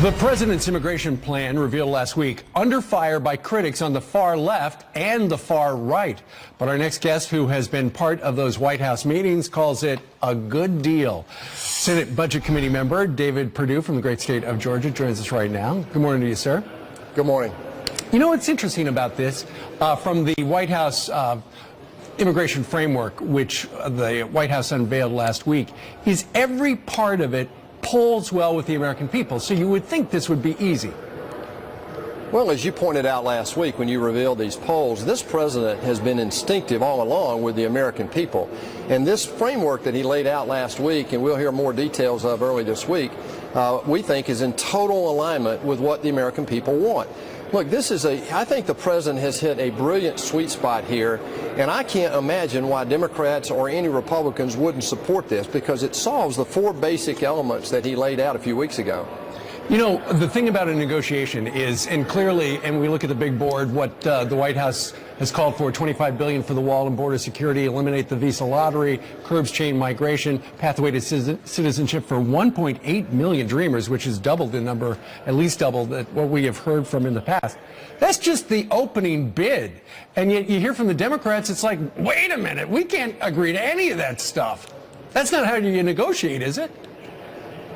The president's immigration plan revealed last week under fire by critics on the far left and the far right. But our next guest, who has been part of those White House meetings, calls it a good deal. Senate Budget Committee member David Perdue from the great state of Georgia joins us right now. Good morning to you, sir. Good morning. You know what's interesting about this, from the White House immigration framework, which the White House unveiled last week, is every part of it polls well with the American people. So you would think this would be easy. Well, as you pointed out last week when you revealed these polls, this president has been instinctive all along with the American people. And this framework that he laid out last week, and we'll hear more details of early this week, we think is in total alignment with what the American people want. Look, I think the president has hit a brilliant sweet spot here, and I can't imagine why Democrats or any Republicans wouldn't support this, because it solves the four basic elements that he laid out a few weeks ago. You know, the thing about a negotiation is, and clearly, and we look at the big board, what the White House has called for, $25 billion for the wall and border security, eliminate the visa lottery, curbs chain migration, pathway to citizenship for 1.8 million dreamers, which is double the number, at least double what we have heard from in the past. That's just the opening bid. And yet you hear from the Democrats, it's like, wait a minute, we can't agree to any of that stuff. That's not how you negotiate, is it?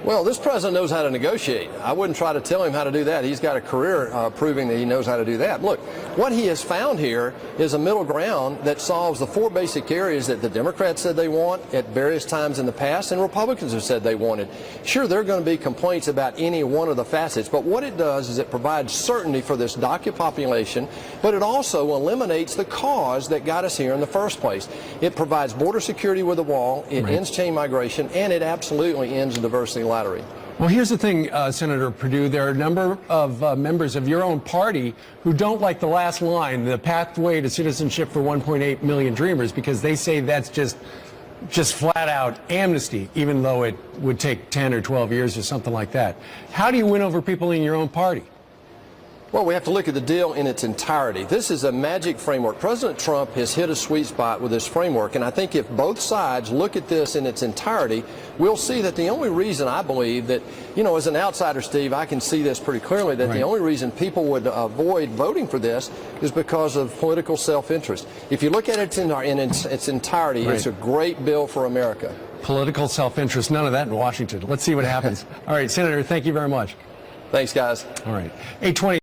Well, this president knows how to negotiate. I wouldn't try to tell him how to do that. He's got a career proving that he knows how to do that. Look, what he has found here is a middle ground that solves the four basic areas that the Democrats said they want at various times in the past, and Republicans have said they wanted. Sure, there are going to be complaints about any one of the facets, but what it does is it provides certainty for this DACA population, but it also eliminates the cause that got us here in the first place. It provides border security with the wall, it ends chain migration, and it absolutely ends diversity lottery. Well, here's the thing, Senator Perdue. There are a number of members of your own party who don't like the last line, the pathway to citizenship for 1.8 million dreamers, because they say that's just flat out amnesty, even though it would take 10 or 12 years or something like that. How do you win over people in your own party? Well, we have to look at the deal in its entirety. This is a magic framework. President Trump has hit a sweet spot with this framework, and I think if both sides look at this in its entirety, we'll see that the only reason I believe that, you know, as an outsider, Steve, I can see this pretty clearly, that the only reason people would avoid voting for this is because of political self-interest. If you look at it in its entirety, it's a great bill for America. Political self-interest, none of that in Washington. Let's see what happens. All right, Senator, thank you very much. Thanks, guys. All right, 8:20.